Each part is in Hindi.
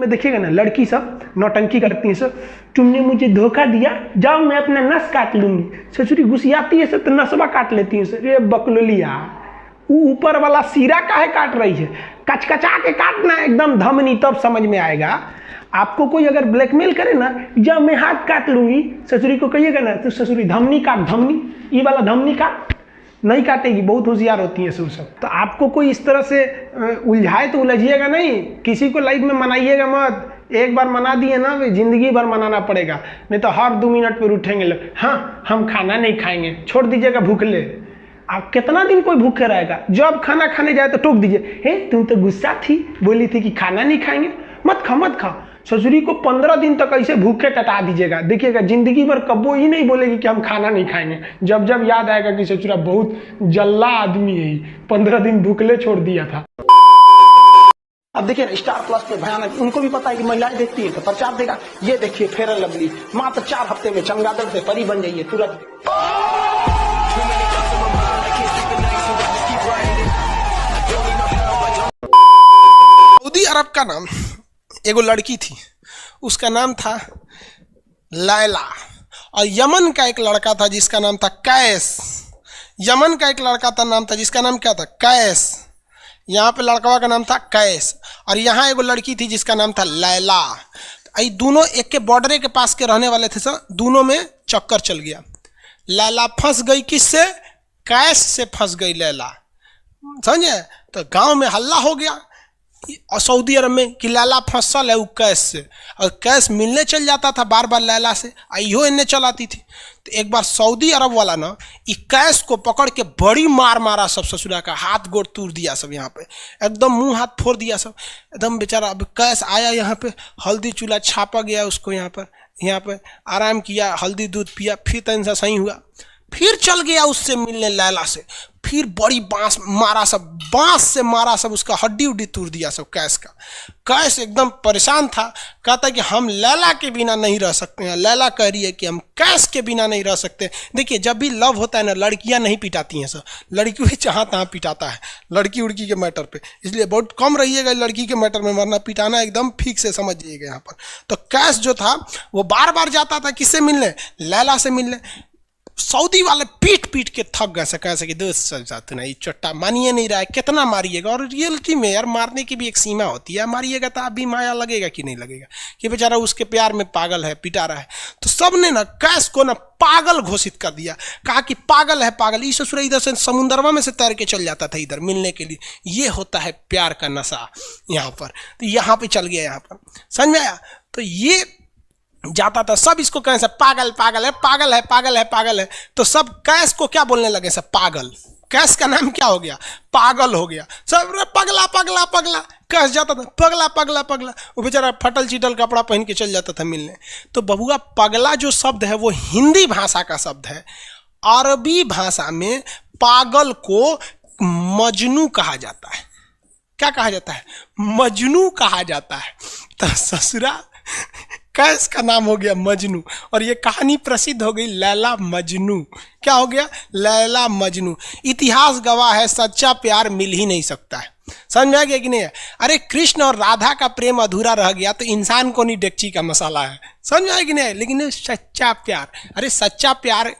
में देखिएगा ना, लड़की सब नौटंकी करती हैं सब, तुमने मुझे धोखा दिया, जाओ मैं अपना नस काट लूंगी। ससुरी गुस्सियाती है सब तो नसवा काट लेती है सर। ये बकलोलिया, ऊपर वाला सिरा काहे काट रही है, कचकचा के काटना एकदम धमनी, तब समझ में आएगा। आपको कोई अगर ब्लैकमेल करे ना, जब मैं हाथ काट लूंगी, ससुरी को कहिएगा ना तो ससुरी धमनी काट, धमनी, ये वाला धमनी काट, नहीं काटेगी, बहुत होशियार होती है सब। तो आपको कोई इस तरह से उलझाए तो उलझिएगा नहीं, किसी को लाइफ में मनाइएगा मत। एक बार मना दिए ना, जिंदगी भर मनाना पड़ेगा, नहीं तो हर 2 मिनट पर उठेंगे लोग, हाँ हम खाना नहीं खाएंगे, छोड़ दीजिएगा भूखले। आप कितना दिन कोई भूखे रहेगा, जब खाना खाने जाए तो टोक दीजिए, हे तुम तो गुस्सा थी, बोली थी कि खाना नहीं खाएंगे, मत खा मत खा। ससुरी को 15 दिन तक ऐसे भूखे कटा दीजिएगा, देखिएगा जिंदगी भर कबो ही नहीं बोलेगी कि हम खाना नहीं खाएंगे। जब जब याद आएगा कि ससुरा बहुत जल्ला आदमी है, 15 दिन भूखले छोड़ दिया था। अब देखिए स्टार प्लस पे भयानक, उनको भी पता है कि महिलाएं देखती है तो प्रचार देगा। ये देखिए फेयर एंड लवली, मात्र 4 हफ्ते में चमगादड़ से परी बन जाइए तुरंत। सऊदी अरब का नाम एगो लड़की थी, उसका नाम था लैला, और यमन का एक लड़का था जिसका नाम था कैस। यमन का एक लड़का था, नाम था जिसका नाम क्या था, कैस। यहाँ पे लड़कवा का नाम था कैस, और यहाँ एगो लड़की थी जिसका नाम था लैला। ये दोनों एक के बॉर्डर के पास के रहने वाले थे सर, दोनों में चक्कर चल गया। लैला फंस गई किससे, कैस से फंस गई लैला, समझे। तो गांव में हल्ला हो गया और सऊदी अरब में कि लैला फंसल है वो कैस से, और कैस मिलने चल जाता था बार बार लैला से, इहो इन्हें चलाती थी। तो एक बार सऊदी अरब वाला ना कैस को पकड़ के बड़ी मार मारा सब, ससुरा का हाथ गोड़ तोड़ दिया सब, यहाँ पे एकदम मुंह हाथ फोड़ दिया सब एकदम बेचारा। अब कैस आया यहाँ पे, हल्दी चूल्हा छापा गया उसको, यहाँ पे आराम किया, हल्दी दूध पिया, फिर तन सा सही हुआ, फिर चल गया उससे मिलने लैला से, फिर बड़ी बांस मारा सब, बांस से मारा सब, उसका हड्डी उड्डी तोड़ दिया सब कैस का। कैस एकदम परेशान था, कहता कि हम लैला के बिना नहीं रह सकते हैं। लैला कह रही है कि हम कैस के बिना नहीं रह सकते। देखिए जब भी लव होता है ना, लड़कियां नहीं पिटाती हैं सर, लड़की भी जहाँ तहाँ पिटाता है लड़की उड़की के मैटर पे, इसलिए बहुत कम रहिएगा लड़की के मैटर में, मरना पिटाना एकदम ठीक से समझ जाइएगा यहाँ पर। तो कैस जो था वो बार बार जाता था किससे मिलने, लैला से मिलने। सऊदी वाले पीट पीट के थक गए से, कैसे कि दोस्त जाते ना, ये चट्टा मानिए नहीं रहा है, कितना मारिएगा। और रियलिटी में यार मारने की भी एक सीमा होती है, मारिएगा तो आप भी माया लगेगा कि नहीं लगेगा कि बेचारा उसके प्यार में पागल है, पिटा रहा है। तो सबने ना कैस को ना पागल घोषित कर दिया, कहा कि पागल है पागल। ये ससुर इधर से समुद्रवा में से तैर के चल जाता था इधर मिलने के लिए। ये होता है प्यार का नशा यहाँ पर। तो यहाँ पे चल गया, यहाँ पर समझ में आया। तो ये जाता था, सब इसको कहें सब पागल पागल है, पागल है, पागल है, पागल है। तो सब कैस को क्या बोलने लगे सब, पागल। कैस का नाम क्या हो गया, पागल हो गया सब। पगला पगला पगला कैस जाता था, पगला पगला पगला। वो बेचारा फटल चिटल कपड़ा पहन के चल जाता था मिलने। तो बबुआ पगला जो शब्द है वो हिंदी भाषा का शब्द है। अरबी भाषा में पागल को मजनू कहा जाता है। क्या कहा जाता है, मजनू कहा जाता है। तो ससुरा कैस का नाम हो गया मजनू, और ये कहानी प्रसिद्ध हो गई लैला मजनू। क्या हो गया, लैला मजनू। इतिहास गवाह है, सच्चा प्यार मिल ही नहीं सकता है। समझ में आ गया कि नहीं है। अरे कृष्ण और राधा का प्रेम अधूरा रह गया तो इंसान को नहीं डेगची का मसाला है। समझ में आया कि नहीं। लेकिन सच्चा प्यार, अरे सच्चा प्यार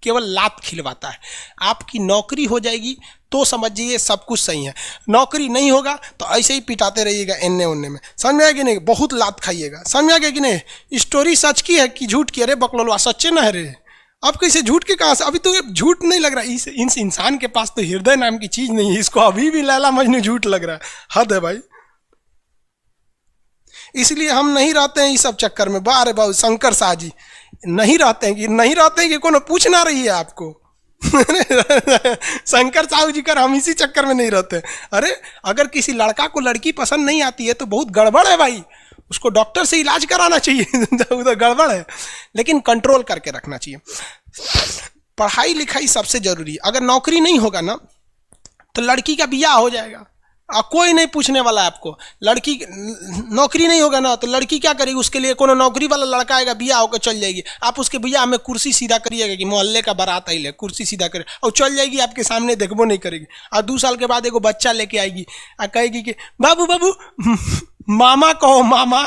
केवल लात खिलवाता है। आपकी नौकरी हो जाएगी तो समझिए सब कुछ सही है, नौकरी नहीं होगा तो ऐसे ही पिटाते रहिएगा एन्ने ओन्ने में। समझ में आ गया नहीं, बहुत लात खाइएगा। समझ में आ गया कि नहीं। स्टोरी सच की है कि झूठ की, अरे बकलोलवा सच्चे ना है रे। अब कैसे झूठ के कहाँ से, अभी तो झूठ नहीं लग रहा है। इस इंसान के पास तो हृदय नाम की चीज नहीं है, इसको अभी भी लैला मजनू झूठ लग रहा है। हद है भाई। इसलिए हम नहीं रहते हैं इस सब चक्कर में। बारे बाबू शंकर शाह जी नहीं रहते हैं कि कोनो पूछ ना रही है आपको। शंकर साहू जी कर हम इसी चक्कर में नहीं रहते। अरे अगर किसी लड़का को लड़की पसंद नहीं आती है तो बहुत गड़बड़ है भाई, उसको डॉक्टर से इलाज कराना चाहिए। उधर गड़बड़ है, लेकिन कंट्रोल करके रखना चाहिए। पढ़ाई लिखाई सबसे जरूरी है। अगर नौकरी नहीं होगा ना तो लड़की का बियाह हो जाएगा, कोई नहीं पूछने वाला है आपको। लड़की नौकरी नहीं होगा ना तो लड़की क्या करेगी, उसके लिए कोनो नौकरी वाला लड़का आएगा, बियाह होकर चल जाएगी। आप उसके बियाह में कुर्सी सीधा करिएगा कि मोहल्ले का बारात आई ले, कुर्सी सीधा करे और चल जाएगी, आपके सामने देखबो नहीं करेगी। और 2 साल के बाद एगो बच्चा लेके आएगी और कहेगी कि बाबू बाबू मामा कहो मामा।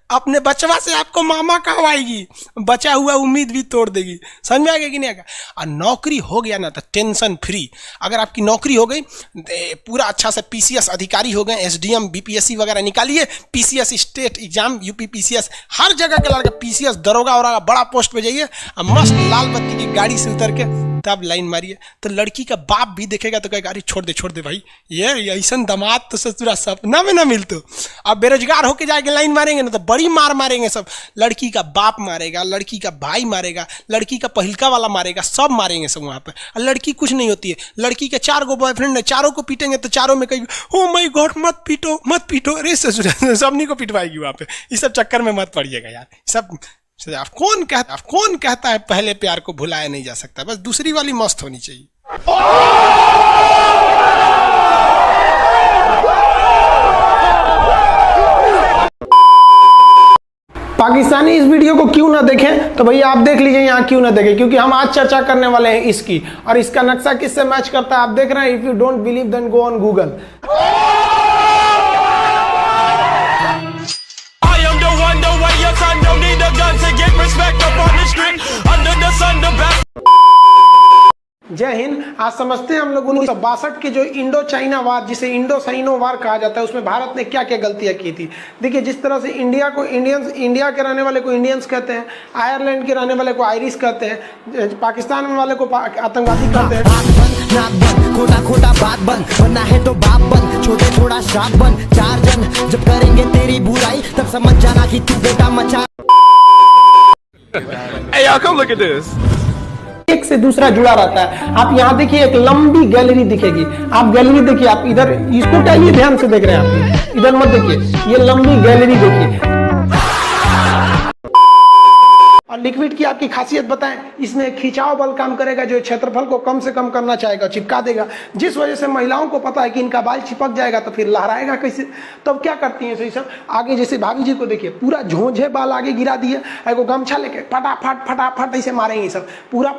अपने बचवा से आपको मामा कहवाएगी, बचा हुआ उम्मीद भी तोड़ देगी। समझ में आ गया कि नहीं आएगा? और नौकरी हो गया ना तो टेंशन फ्री। अगर आपकी नौकरी हो गई, पूरा अच्छा से पीसीएस अधिकारी हो गए, एसडीएम बीपीएससी वगैरह निकालिए, PCS state exam, UP PCS, हर जगह के लड़के पीसीएस दरोगा और बड़ा पोस्ट पे जाइए, मस्त लाल बत्ती की गाड़ी से उतर के तब लाइन मारिए। तो लड़की का बाप भी देखेगा तो कहेगा अरे छोड़ दे भाई, ये ऐसा दामाद तो ससुरा सपना में ना मिलतो। अब बेरोजगार होके जाके लाइन मारेंगे ना तो बड़ी मार मारेंगे सब। लड़की का बाप मारेगा, लड़की का भाई मारेगा, लड़की का पहिलका वाला मारेगा, सब मारेंगे सब वहाँ पर। और लड़की कुछ नहीं होती है। लड़की के 4 गो बॉयफ्रेंड है, चारों को पीटेंगे तो चारों में कहेगी ओ माय गॉड मत पीटो। अरे ससुरा सबनी को पिटवाएगी वहाँ पे। इस सब चक्कर में मत पड़िएगा यार। सब कौन कहता है पहले प्यार को भुलाया नहीं जा सकता, बस दूसरी वाली मस्त होनी चाहिए। पाकिस्तानी इस वीडियो को क्यों ना देखें तो भैया आप देख लीजिए यहाँ क्यों ना देखें, क्योंकि हम आज चर्चा करने वाले हैं इसकी, और इसका नक्शा किससे मैच करता है आप देख रहे हैं। If you don't believe then go on Google. जय हिंद। आज समझते हैं हम लोग 1962 के जो इंडो चाइना वार, जिसे इंडो साइनो वार कहा जाता है, उसमें भारत ने क्या क्या गलतियां की थी। देखिए जिस तरह से इंडिया को इंडियंस, इंडिया के रहने वाले को इंडियंस कहते हैं, आयरलैंड के रहने वाले को आयरिश कहते हैं, पाकिस्तान में वाले को आतंकवादी कहते हैं। खोटा खोटा बात बन, बनना है तो बाप बन, छोटे थोड़ा श्राप बन, 4 जन जब करेंगे तेरी बुराई तब समझ जाना कि तू बेटा मचा। Hey y'all, come look at this. एक से दूसरा जुड़ा रहता है। आप यहाँ देखिए एक लंबी गैलरी दिखेगी, आप गैलरी देखिए, आप इधर इसको क्या ये ध्यान से देख रहे हैं आप, इधर मत देखिए, ये लंबी गैलरी देखिए। और लिक्विड की आपकी खासियत बताएं, इसमें खिंचाव बल काम करेगा जो क्षेत्रफल को कम से कम करना चाहेगा, चिपका देगा, जिस वजह से महिलाओं को पता है कि इनका बाल चिपक जाएगा तो फिर लहराएगा कैसे। तब क्या करती हैं सही सब, आगे जैसे भाभी जी को देखिए पूरा झोंझे बाल आगे गिरा दिए, एगो गमछा लेके फटाफट ऐसे मारेंगे सब, पूरा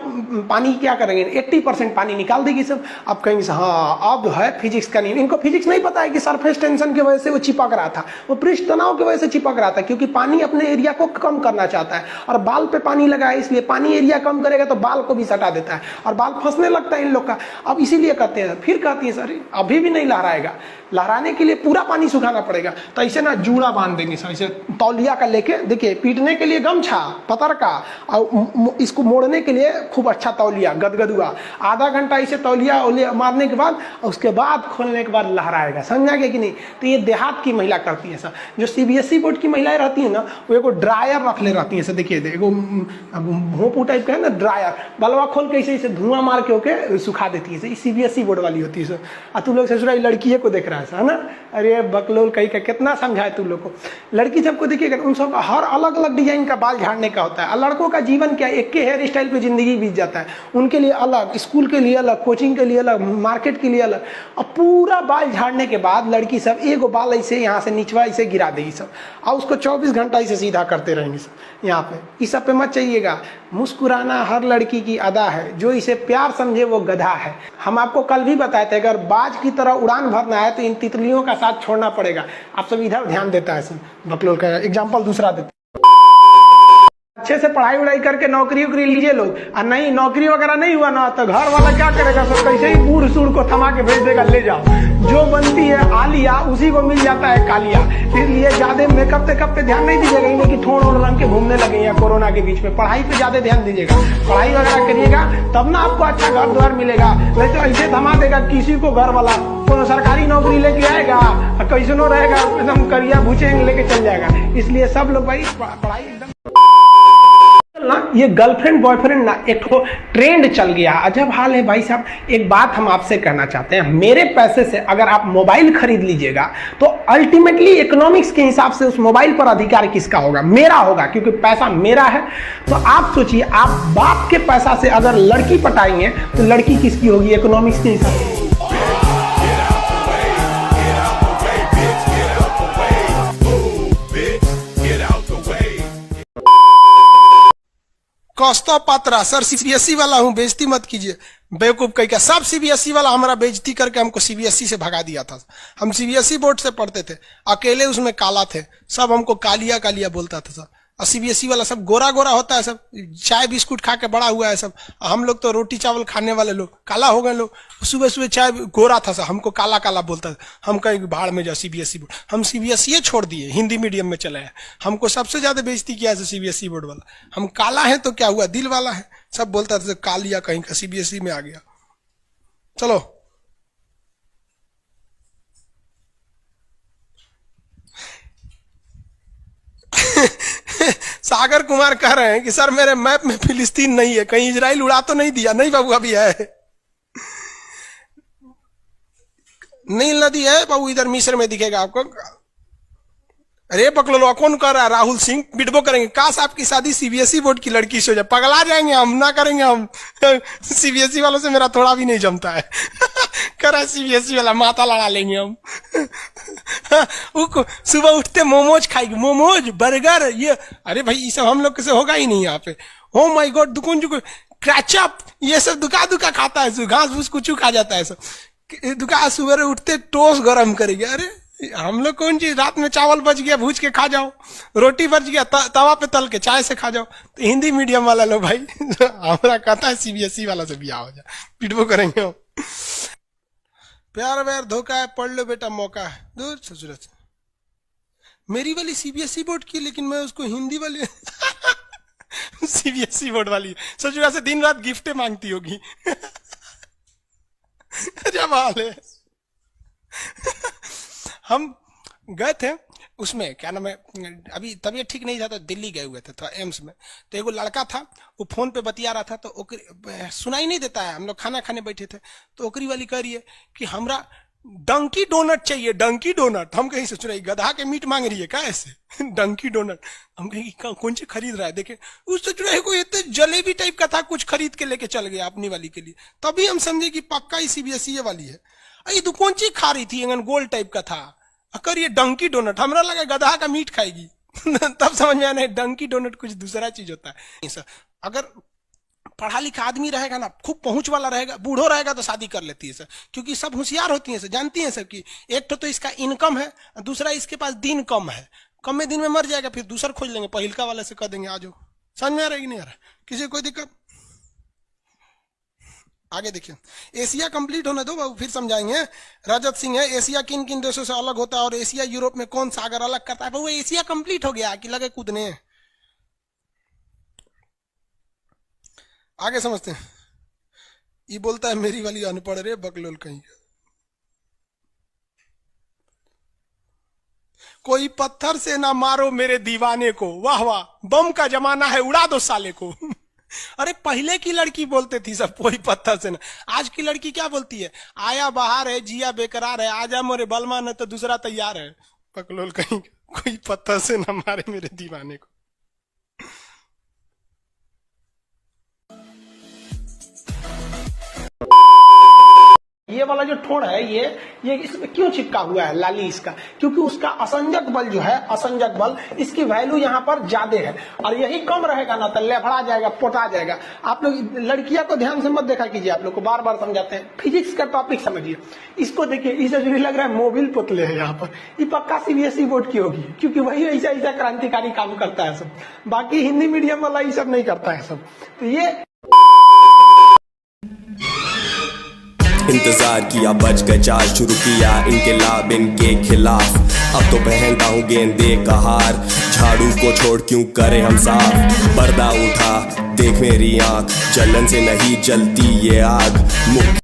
पानी क्या करेंगे 80% पानी निकाल देगी सब। अब कहेंगे हाँ अब है फिजिक्स का नियम। इनको फिजिक्स नहीं पता है कि सरफेस टेंशन की वजह से वो चिपक रहा था, वो पृष्ठ तनाव की वजह से चिपक रहा था, क्योंकि पानी अपने एरिया को कम करना चाहता है और बाल पे पानी लगा है, इसलिए पानी एरिया कम करेगा तो बाल को भी सटा देता है और बाल फंसने लगता है इन लोग का। अब इसीलिए कहते हैं, फिर कहती है सर अभी भी नहीं लहराएगा, लहराने के लिए पूरा पानी सुखाना पड़ेगा। तो ऐसे ना जूड़ा बांध देंगे सर, इसे तौलिया का लेके, देखिए पीटने के लिए गमछा पतर का, और इसको मोड़ने के लिए खूब अच्छा तौलिया गदगदुआ, आधा घंटा इसे तौलिया मारने के बाद उसके बाद खोलने के बाद लहराएगा। समझा गया कि नहीं। तो ये देहात की महिला करती है सर। जो सीबीएसई बोर्ड की महिलाएं रहती है ना, वो एगो ड्रायर रख ले रहती है सर, देखिए एगो भोंपू टाइप का है ना ड्रायर, बलवा खोल के इसे धुआं मार के होके सुखा देती है। सीबीएसई बोर्ड वाली होती है सर। और तू लोग ससुरा लड़की को देख रहा है ना, अरे बकलोल कहीं का कितना समझाए तू लोग को। लड़की सबको देखिएगा उन सब हर अलग अलग डिजाइन का बाल झाड़ने का होता है। लड़कों का जीवन क्या, एक के हेयर स्टाइल पे जिंदगी बीत जाता है। उनके लिए अलग, स्कूल के लिए अलग, कोचिंग के लिए अलग, मार्केट के लिए अलग। और पूरा बाल झाड़ने के बाद लड़की सब एगो बाल ऐसे यहाँ से निचवा इसे गिरा देगी सब, और उसको 24 घंटा इसे सीधा करते रहेंगे सब। यहाँ पे इस सब पे मत चाहिएगा। मुस्कुराना हर लड़की की अदा है, जो इसे प्यार समझे वो गधा है। हम आपको कल भी बताए थे, अगर बाज की तरह उड़ान भरना है तो इन तितलियों का साथ छोड़ना पड़ेगा। आप सब इधर ध्यान देता है सर। बकलोल का एग्जाम्पल दूसरा देते, अच्छे से पढ़ाई उड़ाई करके नौकरी उकरी लीजिए लोग, और नहीं नौकरी वगैरह नहीं हुआ ना तो घर वाला क्या करेगा सर, कैसे ही बूढ़ सूढ़ को थमा के भेज देगा, ले जाओ। जो बनती है आलिया उसी को मिल जाता है कालिया। इसलिए ज्यादा मेकअप वेकअप पे ध्यान नहीं दीजिएगा, इन्हें कि ठोड़ ओढ़ रंग के घूमने लगे या कोरोना के बीच में। पढ़ाई पे ज्यादा ध्यान दीजिएगा, पढ़ाई वगैरह करिएगा तब ना आपको अच्छा घर द्वार मिलेगा। नहीं तो ऐसे थमा देगा किसी को घर वाला, कोनो सरकारी नौकरी लेके आएगा कैसनो रहेगा, एकदम करिया भूचेंग लेके चल जाएगा। इसलिए सब लोग भाई पढ़ाई एकदम ना, ये गर्लफ्रेंड बॉयफ्रेंड ना एक तो ट्रेंड चल गया, अजब हाल है भाई साहब। एक बात हम आपसे कहना चाहते हैं, मेरे पैसे से अगर आप मोबाइल खरीद लीजिएगा तो अल्टीमेटली इकोनॉमिक्स के हिसाब से उस मोबाइल पर अधिकार किसका होगा? मेरा होगा, क्योंकि पैसा मेरा है। तो आप सोचिए, आप बाप के पैसा से अगर लड़की पटाएंगे तो लड़की किसकी होगी इकोनॉमिक्स के हिसाब से? कौस्तव पात्रा, सर सीबीएसई वाला हूं, बेइज्जती मत कीजिए। बेवकूफ कहीं का, सब सीबीएसई वाला हमारा बेइज्जती करके हमको सीबीएसई से भगा दिया था। हम सीबीएसई बोर्ड से पढ़ते थे, अकेले उसमें काला थे, सब हमको कालिया कालिया बोलता था सब। और सीबीएसई वाला सब गोरा गोरा होता है, सब चाय बिस्कुट खा के बड़ा हुआ है सब। हम लोग तो रोटी चावल खाने वाले लोग काला हो गए लोग। सुबह सुबह चाय गोरा था सब, हमको काला काला बोलता था। हम कहीं भाड़ में जाओ सीबीएसई बोर्ड, हम सीबीएसई छोड़ दिए, हिंदी मीडियम में चले आए। हमको सबसे ज्यादा बेइज्जती किया है सीबीएसई बोर्ड वाला। हम काला है तो क्या हुआ, दिल वाला है, सब बोलता था कालिया कहीं का, सीबीएसई में आ गया। चलो सागर कुमार कह रहे हैं कि सर मेरे मैप में फिलिस्तीन नहीं है, कहीं इजराइल उड़ा तो नहीं दिया? नहीं बाबू, अभी है, नील नदी है बाबू, इधर मिस्र में दिखेगा आपको। अरे पकड़ो, कौन कर रहा है? राहुल सिंह बिडबो करेंगे। काश आपकी शादी सीबीएसई बोर्ड की लड़की से हो जाए, पगला जाएंगे हम, ना करेंगे हम। सीबीएसई वालों से मेरा थोड़ा भी नहीं जमता है। करा सीबीएसई वाला, माथा लड़ा लेंगे हम। सुबह उठते मोमोज खाएगी, मोमोज बर्गर ये। अरे भाई ये सब हम लोग से होगा ही नहीं यहाँ पे। हो माई गॉड, दुकुन जुकुन क्रैचअप ये सब दुका दुका खाता है, घास फूस कुछ खा जाता है सब। दुका सुबह उठते टोस्ट गरम करेंगे। अरे हम लोग कौन चीज, रात में चावल बच गया भूज के खा जाओ, रोटी बच गया तवा पे तल के चाय से खा जाओ। तो हिंदी मीडियम वाला लो भाई, हमारा कहता है सीबीएसई वाला से बिया हो जाए, पिटबो करेंगे हम। प्यार व्यार धोखा है, पढ़ लो बेटा मौका है, दूर ससुर से। मेरी वाली सीबीएसई बोर्ड की, लेकिन मैं उसको हिंदी वाली सीबीएसई बोर्ड वाली ससुरा से दिन रात गिफ्टें मांगती होगी। जब हाल है। हम गए थे उसमें, क्या नाम है, अभी तबीयत ठीक नहीं था तो दिल्ली गए हुए थे, थोड़ा एम्स में। तो एगो लड़का था, वो फोन पे बतिया रहा था, तो सुनाई नहीं देता है। हम लोग खाना खाने बैठे थे, तो ओकरी वाली कह रही है कि हमरा डंकी डोनट चाहिए, डंकी डोनट। हम कहीं सोच रहे गधा के मीट मांग रही है क्या ऐसे? डंकी डोनट। हम कहीं कौन सी खरीद रहा है, देखे उस सोच रहे कोई इतने जलेबी टाइप का था, कुछ खरीद के लेके चल गया अपनी वाली के लिए। तभी हम समझे कि पक्का ही सीबीएसई वाली है। ये तो कौन सी खा रही थी, गोल टाइप का था, अकर ये डंकी डोनट। हमरा लगा गधा का मीट खाएगी। तब समझ में आया डंकी डोनट कुछ दूसरा चीज होता है। सर अगर पढ़ा लिखा आदमी रहेगा ना, खूब पहुंच वाला रहेगा, बूढ़ो रहेगा तो शादी कर लेती है सर, क्योंकि सब होशियार होती हैं सर, जानती हैं सर कि एक तो इसका इनकम है, दूसरा इसके पास दिन कम है, कम में दिन में मर जाएगा, फिर दूसरा खोज लेंगे, पहिलका वाले से कह देंगे आ जाओ। समझ में आ रहा है कि नहीं आ रहा? किसी कोई दिक्कत? आगे देखिए, एशिया कंप्लीट होने दो बाबू, फिर समझाएंगे। रजत सिंह है, एशिया किन किन देशों से अलग होता है और एशिया यूरोप में कौन सागर अलग करता है? बाबू एशिया कंप्लीट हो गया कि लगे कूदने? आगे समझते हैं। ये बोलता है मेरी वाली अनपढ़ रे बकलोल कहीं। कोई पत्थर से ना मारो मेरे दीवाने को, वाह वाह, बम का जमाना है उड़ा दो साले को। अरे पहले की लड़की बोलते थी सब कोई पत्थर से ना, आज की लड़की क्या बोलती है? आया बाहर है, जिया बेकरार है, आजा मोरे बलमा न तो दूसरा तैयार है। पकलोल कहीं, कोई पत्थर से ना मारे मेरे दीवाने को। ये वाला जो ठोड़ है ये इसमें क्यों चिपका हुआ है लाली इसका? क्योंकि उसका असंजक बल जो है, असंजक बल, इसकी वैल्यू यहाँ पर ज्यादा है, और यही कम रहेगा ना तो लेफड़ा जाएगा, पोटा जाएगा। आप लोग लड़कियां को ध्यान से मत देखा कीजिए, आप लोग को बार बार समझाते हैं। फिजिक्स का टॉपिक समझिए, इसको देखिए, इसे जो लग रहा है मोबिल पुतले है यहाँ पर, ये पक्का सीबीएसई बोर्ड की होगी, क्योंकि वही ऐसा ऐसा क्रांतिकारी काम करता है सब। बाकी हिंदी मीडियम वाला ये सब नहीं करता है सब। तो ये इंतजार किया, बच गए चार, शुरू किया इनकलाब इनके खिलाफ। अब तो पहनता हूँ गेंदे का हार, झाड़ू को छोड़ क्यों करे हम साफ। पर्दा उठा देख मेरी आंख, जलन से नहीं जलती ये आग।